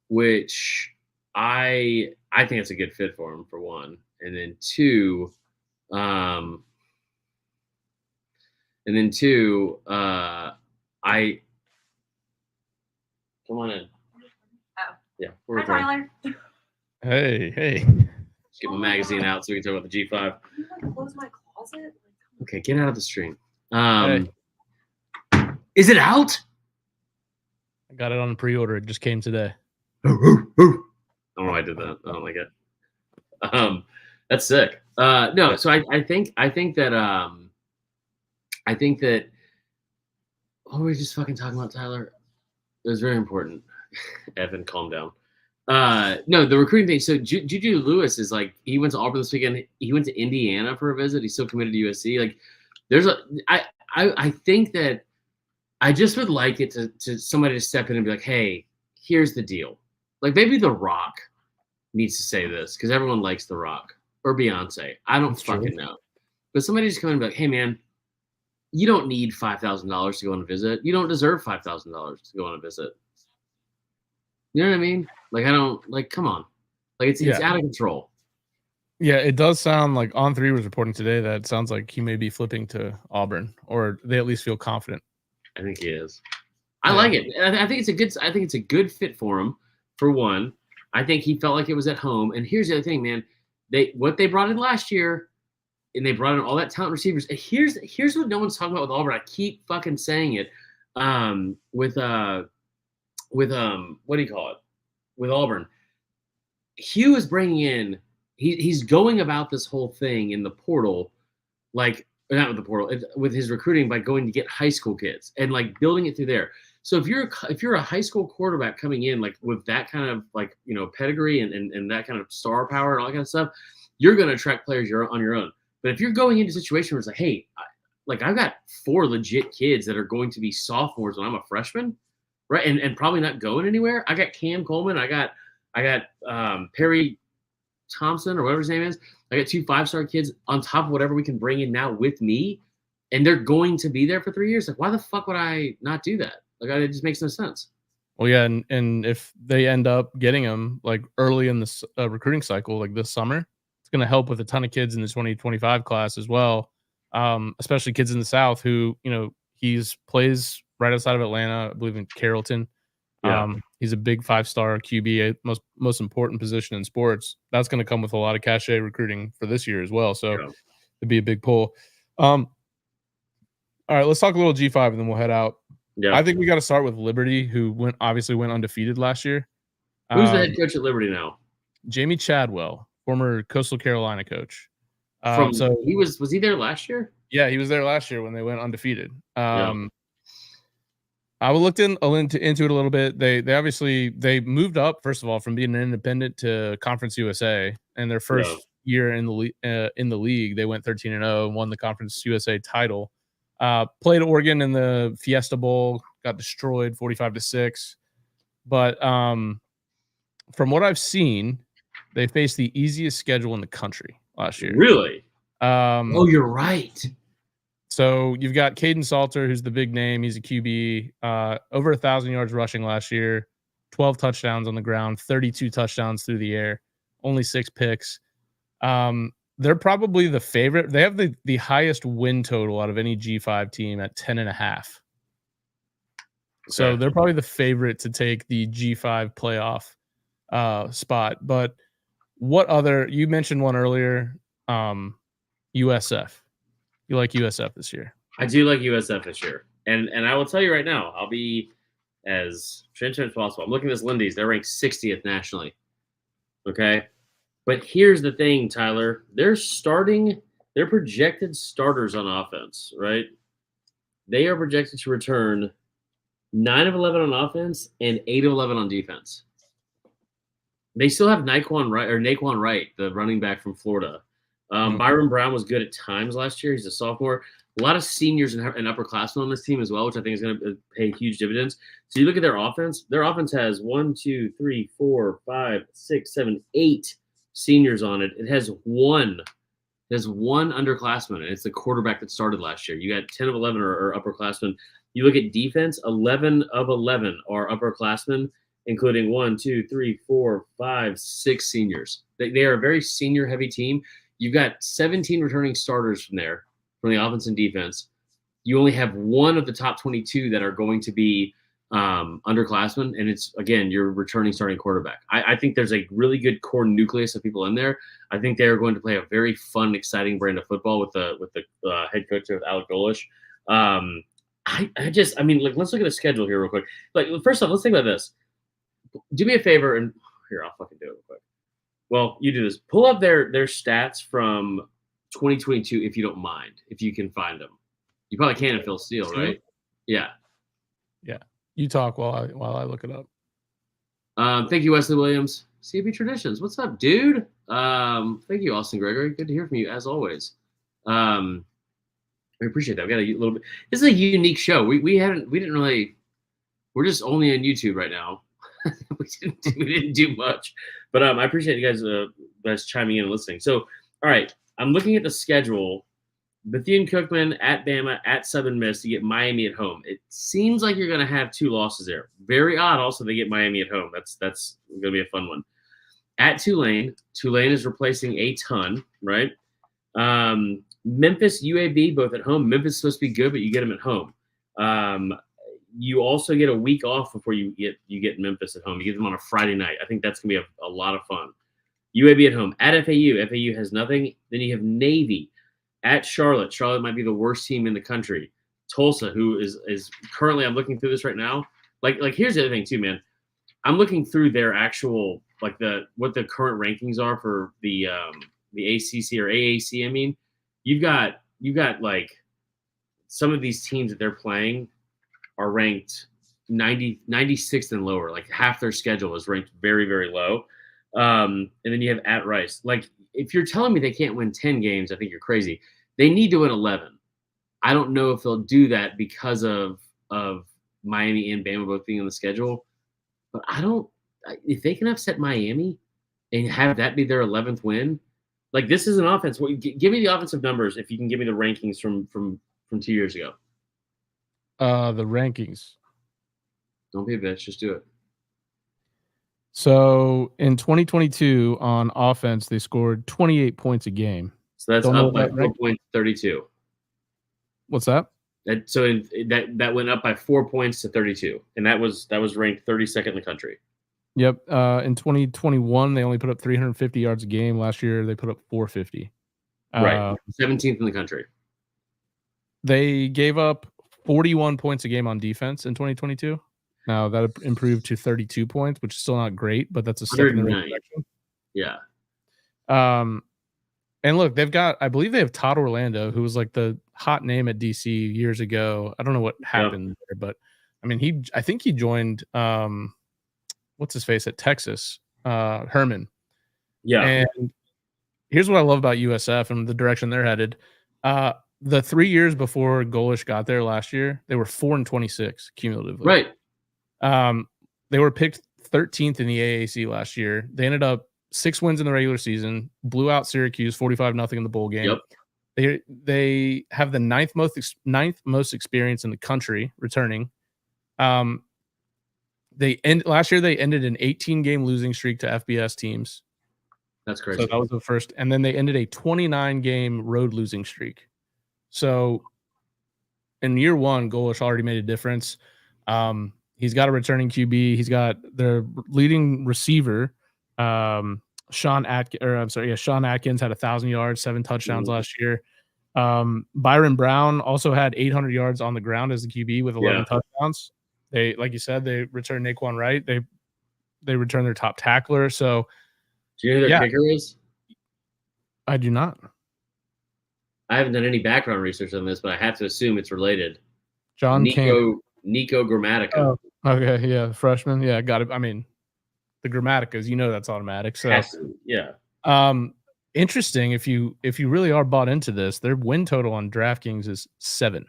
S2: which I think it's a good fit for him for one, and then two, I come on in.
S3: Oh.
S2: Yeah.
S3: Hi, Tyler.
S1: Hey.
S2: Get my magazine out so we can talk about the G5.
S3: Can you like close my closet?
S2: Okay, get out of the stream. Is it out?
S1: I got it on pre-order. It just came today.
S2: I don't know why I did that. I don't like it. That's sick. No, so I think that what were we just fucking talking about, Tyler? It was very important. Evan, calm down. No, the recruiting thing. So Juju Lewis is like, he went to Auburn this weekend. He went to Indiana for a visit. He's still committed to USC. Like, I think that I just would like it to somebody to step in and be like, hey, here's the deal. Like maybe The Rock needs to say this because everyone likes The Rock or Beyonce. I don't fucking know. But somebody just come in and be like, hey man, you don't need $5,000 to go on a visit. You don't deserve $5,000 to go on a visit. You know what I mean? Like, I don't, like, come on. Like, it's out of control.
S1: Yeah, it does sound like On3 was reporting today that it sounds like he may be flipping to Auburn, or they at least feel confident.
S2: I think he is. I like it. I think it's a good fit for him, for one. I think he felt like it was at home. And here's the other thing, man. What they brought in last year, and they brought in all that talent receivers. And here's what no one's talking about with Auburn. I keep fucking saying it. With what do you call it? With Auburn, Hugh is bringing in. He's going about this whole thing in the portal, like not with the portal, with his recruiting by going to get high school kids and like building it through there. So if you're a high school quarterback coming in like with that kind of like pedigree and that kind of star power and all that kind of stuff, you're going to attract players on your own. But if you're going into a situation where it's like, hey, I've got 4 legit kids that are going to be sophomores when I'm a freshman, right? And probably not going anywhere. I got Cam Coleman. I got Perry Thompson or whatever his name is. I got 2 5-star kids on top of whatever we can bring in now with me, and they're going to be there for 3 years. Like, why the fuck would I not do that? Like, it just makes no sense.
S1: Well, yeah, and if they end up getting them like early in the recruiting cycle, like this summer, it's going to help with a ton of kids in the 2025 class as well, especially kids in the South who, he's plays right outside of Atlanta, I believe in Carrollton.
S2: Yeah.
S1: He's a big 5-star QB, most important position in sports. That's going to come with a lot of cachet recruiting for this year as well. So it'd be a big pull. All right, let's talk a little G5 and then we'll head out.
S2: Yeah.
S1: I think we got to start with Liberty, who obviously went undefeated last year.
S2: Who's the head coach at Liberty now?
S1: Jamie Chadwell, former Coastal Carolina coach.
S2: Was he there last year?
S1: Yeah, he was there last year when they went undefeated.
S2: Yeah.
S1: I looked into it a little bit. They moved up, first of all, from being an independent to Conference USA. And their first year in the league, they went 13-0 and won the Conference USA title. Played Oregon in the Fiesta Bowl, got destroyed 45-6. But from what I've seen, they faced the easiest schedule in the country last year.
S2: Really? Oh, you're right.
S1: So you've got Caden Salter, who's the big name. He's a QB, over 1,000 yards rushing last year, 12 touchdowns on the ground, 32 touchdowns through the air, only 6 picks. They're probably the favorite. They have the highest win total out of any G5 team at 10.5. So they're probably the favorite to take the G5 playoff spot. But what other? You mentioned one earlier, USF. You like USF this year?
S2: I do like USF this year, and I will tell you right now, I'll be as transparent as possible. I'm looking at this Lindy's; they're ranked 60th nationally. Okay, but here's the thing, Tyler: they're projected starters on offense, right? They are projected to return 9 of 11 on offense and 8 of 11 on defense. They still have Naquan Wright, the running back from Florida. Byron Brown was good at times last year. He's a sophomore. A lot of seniors and upperclassmen on this team as well, which I think is going to pay huge dividends. So you look at their offense. Their offense has 1, 2, 3, 4, 5, 6, 7, 8 seniors on it. It has one underclassman, and it's the quarterback that started last year. You got 10 of 11 are upperclassmen. You look at defense, 11 of 11 are upperclassmen, including 1, 2, 3, 4, 5, 6 seniors. They are a very senior-heavy team. You've got 17 returning starters from the offense and defense. You only have one of the top 22 that are going to be underclassmen, and it's, again, your returning starting quarterback. I think there's a really good core nucleus of people in there. I think they're going to play a very fun, exciting brand of football with the head coach of Alec Golish. Let's look at the schedule here real quick. Like, first off, let's think about this. Do me a favor, and here, I'll fucking do it real quick. Well, you do this. Pull up their stats from 2022, if you don't mind, if you can find them. You probably can if Phil Steele, right? Yeah.
S1: Yeah. You talk while I look it up.
S2: Thank you, Wesley Williams. CB Traditions. What's up, dude? Thank you, Austin Gregory. Good to hear from you as always. I appreciate that. We got a little bit. This is a unique show. We didn't really. We're just only on YouTube right now. we didn't do much, but I appreciate you guys chiming in and listening. So, all right, I'm looking at the schedule. Bethune-Cookman at Bama, at Southern Miss. You get Miami at home. It seems like you're going to have 2 losses there. Very odd. Also, they get Miami at home. That's going to be a fun one. At Tulane. Tulane is replacing a ton, right? Memphis, UAB, both at home. Memphis is supposed to be good, but you get them at home. You also get a week off before you get Memphis at home. You get them on a Friday night. I think that's going to be a lot of fun. UAB at home. At FAU. FAU has nothing. Then you have Navy. At Charlotte. Charlotte might be the worst team in the country. Tulsa, who is currently, I'm looking through this right now. Like here's the other thing too, man. I'm looking through their actual, what the current rankings are for the ACC or AAC. I mean, you've got like some of these teams that they're playing are ranked 96th and lower. Like half their schedule is ranked very, very low. And then you have at Rice. Like, if you're telling me they can't win 10 games, I think you're crazy. They need to win 11. I don't know if they'll do that because of Miami and Bama both being on the schedule. But if they can upset Miami and have that be their 11th win, like, this is an offense. Give me the offensive numbers if you can give me the rankings from 2 years ago.
S1: The rankings.
S2: Don't be a bitch. Just do it.
S1: So in 2022 on offense, they scored 28 points a game.
S2: So that's up by 4.32.
S1: What's that?
S2: That went up by 4 points to 32, and that was ranked 32nd in the country.
S1: Yep. In 2021, they only put up 350 yards a game. Last year, they put up 450.
S2: Right, 17th in the country.
S1: They gave up 41 points a game on defense in 2022. Now that improved to 32 points, which is still not great, but that's a step in the right direction.
S2: Yeah.
S1: And look, I believe they have Todd Orlando, who was like the hot name at DC years ago. I don't know what happened there, but I mean, I think he joined, what's his face at Texas, Herman.
S2: Yeah.
S1: And here's what I love about USF and the direction they're headed. The 3 years before Golish got there last year, they were 4-26 cumulatively.
S2: Right.
S1: They were picked 13th in the AAC last year. They ended up 6 wins in the regular season, blew out Syracuse 45-0 in the bowl game.
S2: Yep.
S1: They have the ninth most experience in the country returning. Last year they ended an 18-game losing streak to FBS teams.
S2: That's crazy.
S1: So that was the first, and then they ended a 29-game road losing streak. So in year one, Golish already made a difference. He's got a returning QB. He's got their leading receiver, Sean Atkins had 1,000 yards, 7 touchdowns last year. Byron Brown also had 800 yards on the ground as the QB with 11 touchdowns. They, like you said, they returned Naquan Wright. They returned their top tackler. So,
S2: do you know who their kicker is?
S1: I do not.
S2: I haven't done any background research on this, but I have to assume it's related.
S1: Nico
S2: Grammatica.
S1: Oh, okay, yeah, freshman. Yeah, got it. I mean, the Grammaticas, that's automatic. So, interesting. If you really are bought into this, their win total on DraftKings is 7.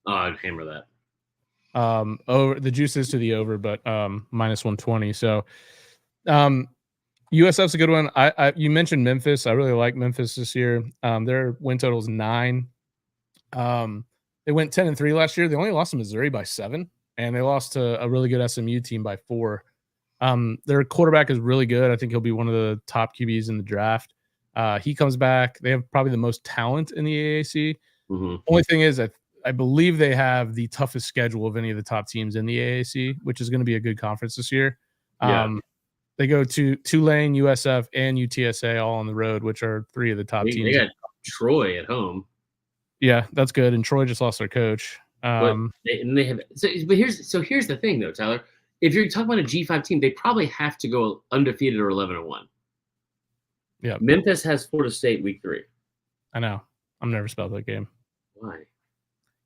S2: Oh, I'd hammer that.
S1: Over the juice is to the over, but minus 120. So, USF's a good one. You mentioned Memphis. I really like Memphis this year. Their win total is 9. They went 10-3 last year. They only lost to Missouri by 7, and they lost to a really good SMU team by 4. Their quarterback is really good. I think he'll be one of the top QBs in the draft. He comes back. They have probably the most talent in the AAC.
S2: Mm-hmm.
S1: Only thing is, I believe they have the toughest schedule of any of the top teams in the AAC, which is going to be a good conference this year. They go to Tulane, USF, and UTSA all on the road, which are 3 of the top teams.
S2: They got Troy at home.
S1: Yeah, that's good. And Troy just lost their coach.
S2: But here's the thing though, Tyler. If you're talking about a G5 team, they probably have to go undefeated or 11-1.
S1: Yeah.
S2: Memphis has Florida State week 3.
S1: I know. I'm nervous about that game.
S2: Why?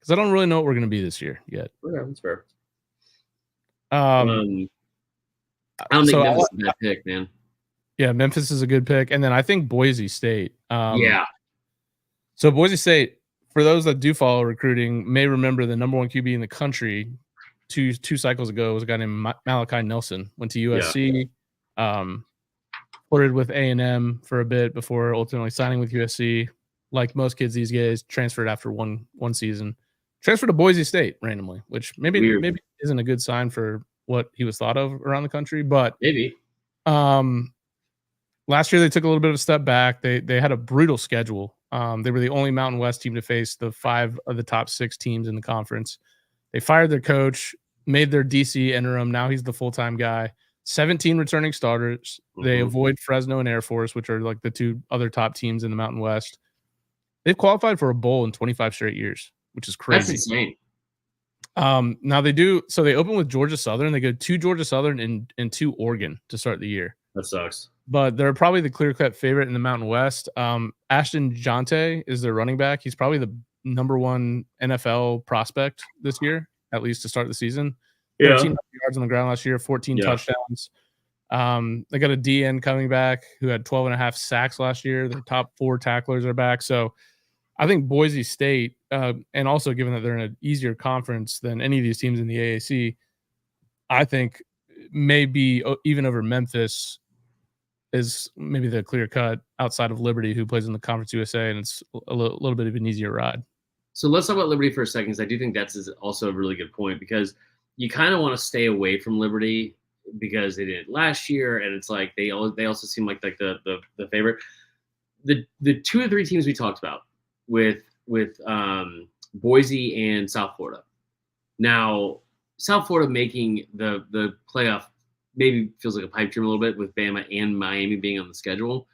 S1: Because I don't really know what we're going to be this year yet.
S2: Yeah, that's fair. I don't think Memphis is a bad pick, man.
S1: Yeah, Memphis is a good pick. And then I think Boise State. So Boise State, for those that do follow recruiting, may remember the number 1 QB in the country two cycles ago was a guy named Malachi Nelson. Went to USC, flirted with A&M for a bit before ultimately signing with USC. Like most kids these days, transferred after one season. Transferred to Boise State randomly, which maybe isn't a good sign for what he was thought of around the country. But
S2: maybe.
S1: Last year they took a little bit of a step back. They had a brutal schedule. They were the only Mountain West team to face the 5 of the top 6 teams in the conference. They fired their coach, made their DC interim. Now he's the full-time guy. 17 returning starters. Mm-hmm. They avoid Fresno and Air Force, which are like the 2 other top teams in the Mountain West. They've qualified for a bowl in 25 straight years, which is crazy.
S2: That's insane.
S1: Now they do. So they open with Georgia Southern. They go 2 Georgia Southern and 2 Oregon to start the year.
S2: That sucks.
S1: But they're probably the clear-cut favorite in the Mountain West. Ashton Jonte is their running back. He's probably the number 1 NFL prospect this year, at least to start the season. 13 yards on the ground last year, 14 touchdowns. They got a DN coming back who had 12.5 sacks last year. Their top 4 tacklers are back. So I think Boise State, and also given that they're in an easier conference than any of these teams in the AAC, I think maybe even over Memphis is maybe the clear cut outside of Liberty, who plays in the Conference USA, and it's a little bit of an easier ride.
S2: So let's talk about Liberty for a second, because I do think that's also a really good point, because you kind of want to stay away from Liberty because they did it last year, and it's like they also seem like the favorite. The 2 or 3 teams we talked about with Boise and South Florida. Now, South Florida making the playoff maybe feels like a pipe dream a little bit with Bama and Miami being on the schedule.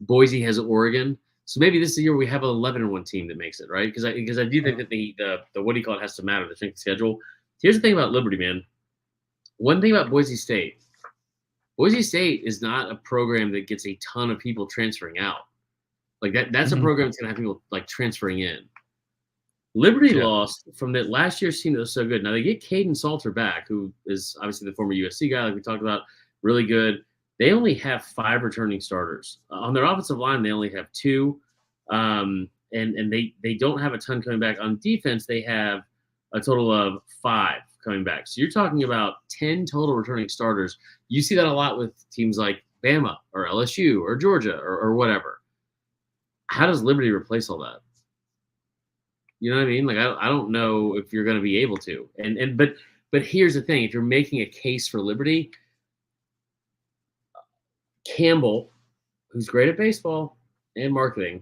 S2: Boise has Oregon. So maybe this is the year we have an 11-1 team that makes it, right? Because I do think that the what do you call it has to matter, the strength of schedule. Here's the thing about Liberty, man. One thing about Boise State is not a program that gets a ton of people transferring out. Like that's a program that's gonna have people like transferring in. Liberty lost from that last year's team that was so good. Now they get Caden Salter back, who is obviously the former USC guy, like we talked about, really good. They only have 5 returning starters. On their offensive line, they only have 2. And they don't have a ton coming back. On defense, they have a total of 5 coming back. So you're talking about 10 total returning starters. You see that a lot with teams like Bama or LSU or Georgia or whatever. How does Liberty replace all that? You know what I mean? Like I don't know if you're going to be able to. But here's the thing: if you're making a case for Liberty, Campbell, who's great at baseball and marketing,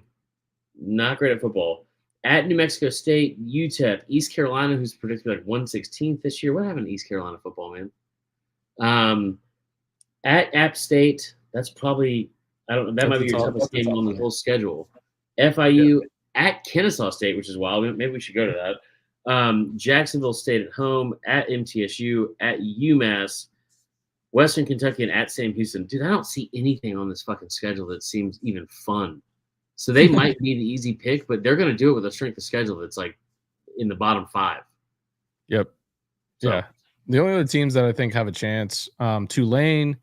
S2: not great at football. At New Mexico State, UTEP, East Carolina, who's predicted like 116th this year. What happened to East Carolina football, man? At App State, that's probably that might be your toughest game on the whole schedule. FIU at Kennesaw State, which is wild. Maybe we should go to that. Jacksonville State at home, at MTSU, at UMass, Western Kentucky, and at Sam Houston. Dude, I don't see anything on this fucking schedule that seems even fun. So they might be the easy pick, but they're going to do it with a strength of schedule that's like in the bottom 5.
S1: Yep. So. Yeah. The only other teams that I think have a chance, Tulane.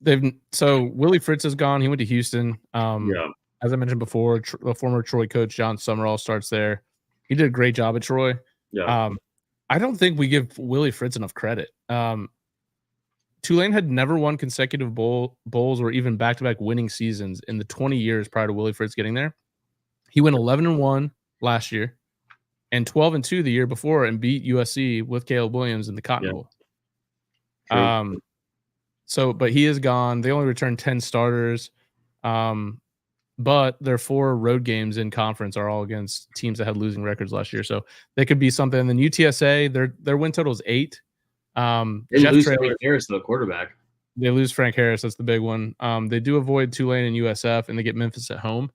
S1: Willie Fritz is gone. He went to Houston. As I mentioned before, the former Troy coach John Summerall starts there. He did a great job at Troy.
S2: Yeah.
S1: I don't think we give Willie Fritz enough credit. Tulane had never won consecutive bowls or even back-to-back winning seasons in the 20 years prior to Willie Fritz getting there. He went 11-1 last year and 12-2 the year before and beat USC with Caleb Williams in the Cotton Bowl. But he is gone. They only returned 10 starters. But their 4 road games in conference are all against teams that had losing records last year. So they could be something. And then UTSA, their win total is 8.
S2: They lose Frank Harris, the quarterback.
S1: They lose Frank Harris. That's the big one. They do avoid Tulane and USF, and they get Memphis at home,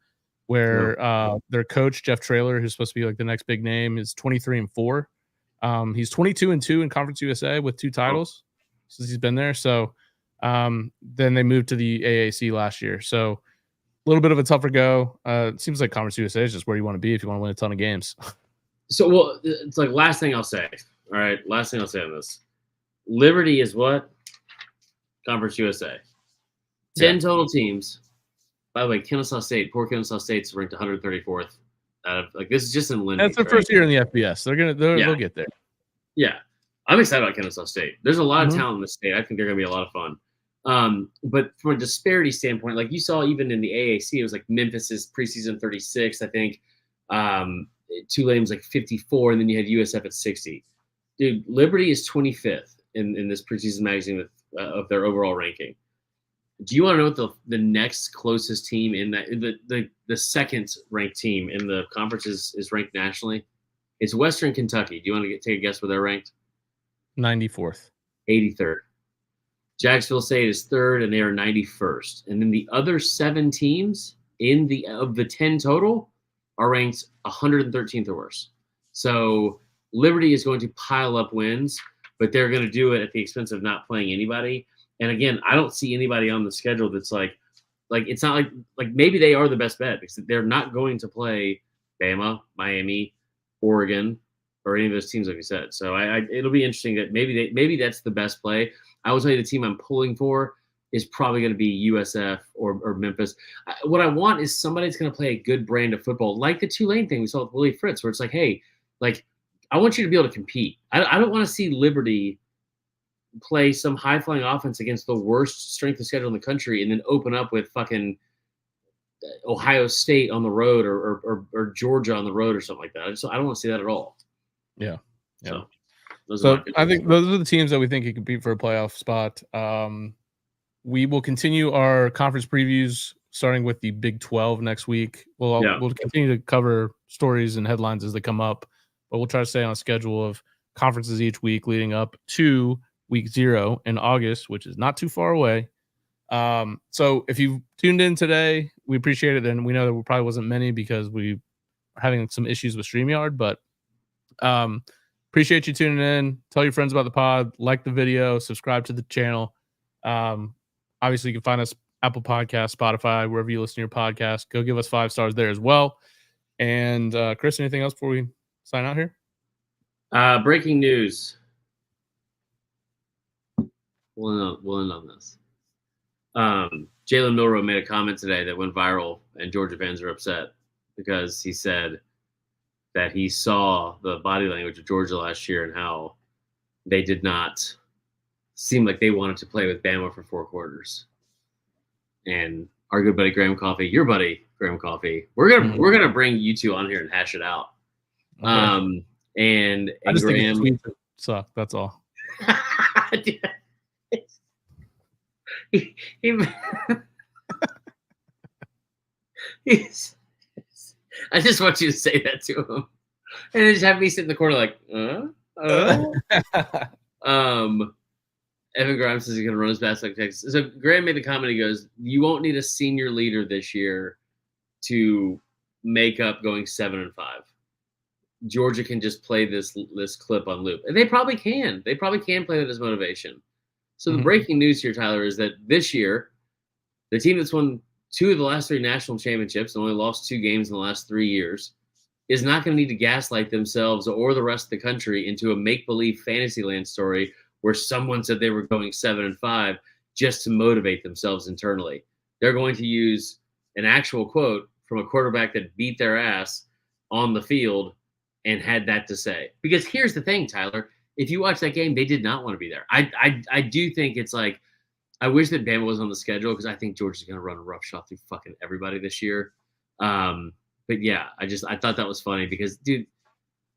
S1: where their coach, Jeff Traylor, who's supposed to be like the next big name, is 23-4. He's 22-2 in Conference USA with 2 titles since he's been there. So then they moved to the AAC last year. So a little bit of a tougher go. It seems like Conference USA is just where you want to be if you want to win a ton of games.
S2: So, it's like last thing I'll say. All right, last thing I'll say on this. Liberty is what? Conference USA. 10 total teams. By the way, Kennesaw State, poor Kennesaw State's ranked 134th. Out of this is just in Lindy.
S1: That's their first year in the FBS. They'll get there.
S2: Yeah, I'm excited about Kennesaw State. There's a lot of talent in the state. I think they're going to be a lot of fun. But from a disparity standpoint, like you saw even in the AAC, it was like Memphis is preseason 36, I think. Tulane was like 54, and then you had USF at 60. Dude, Liberty is 25th in this preseason magazine of their overall ranking. Do you want to know what the next closest team in that the second ranked team in the conference is ranked nationally? It's Western Kentucky. Do you want to take a guess where they're ranked?
S1: 94th.
S2: 83rd. Jacksonville State is 3rd, and they are 91st. And then the other 7 teams of the 10 total are ranked 113th or worse. So Liberty is going to pile up wins, but they're going to do it at the expense of not playing anybody. And again, I don't see anybody on the schedule that's like it's not like maybe they are the best bet because they're not going to play Bama, Miami, Oregon, or any of those teams like you said. So it'll be interesting that maybe that's the best play. I will tell you the team I'm pulling for is probably going to be USF or Memphis. What I want is somebody that's going to play a good brand of football, like the Tulane thing we saw with Willie Fritz, where it's like, hey, like I want you to be able to compete. I don't want to see Liberty play some high-flying offense against the worst strength of schedule in the country and then open up with fucking Ohio State on the road or Georgia on the road or something like that. I don't want to see that at all.
S1: Yeah.
S2: So
S1: I think those are the teams that we think can compete for a playoff spot. We will continue our conference previews starting with the Big 12 next week. We'll continue to cover stories and headlines as they come up, but we'll try to stay on a schedule of conferences each week leading up to week 0 in August, which is not too far away. So if you tuned in today, we appreciate it. And we know there probably wasn't many because we are having some issues with StreamYard, but appreciate you tuning in. Tell your friends about the pod, like the video, subscribe to the channel. Obviously you can find us Apple Podcasts, Spotify, wherever you listen to your podcast. Go give us 5 stars there as well. And Chris, anything else before we sign out here?
S2: Breaking news. We'll end on this. Jalen Milroe made a comment today that went viral, and Georgia fans are upset because he said that he saw the body language of Georgia last year and how they did not seem like they wanted to play with Bama for 4 quarters. And our good buddy Graham Coffee, your buddy Graham Coffee, we're gonna bring you two on here and hash it out. Okay. And
S1: I just
S2: Graham
S1: think it's suck. That's all.
S2: I just want you to say that to him, and just have me sit in the corner like, Evan Grimes says he's going to run his fast like Texas. So Graham made the comment. He goes, "You won't need a senior leader this year to make up going 7-5. Georgia can just play this clip on loop, and they probably can. They probably can play that as motivation." So the breaking news here, Tyler, is that this year, the team that's won 2 of the last 3 national championships and only lost 2 games in the last 3 years is not going to need to gaslight themselves or the rest of the country into a make-believe Fantasyland story where someone said they were going 7-5 just to motivate themselves internally. They're going to use an actual quote from a quarterback that beat their ass on the field and had that to say. Because here's the thing, Tyler. If you watch that game, they did not want to be there. I do think it's like, I wish that Bama was on the schedule because I think Georgia's going to run a roughshod through fucking everybody this year. But yeah, I thought that was funny because, dude,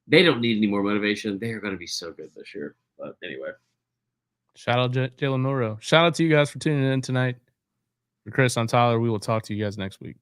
S2: they don't need any more motivation. They are going to be so good this year. But anyway.
S1: Shout out Jalen Milroe. Shout out to you guys for tuning in tonight. For Chris, I'm Tyler. We will talk to you guys next week.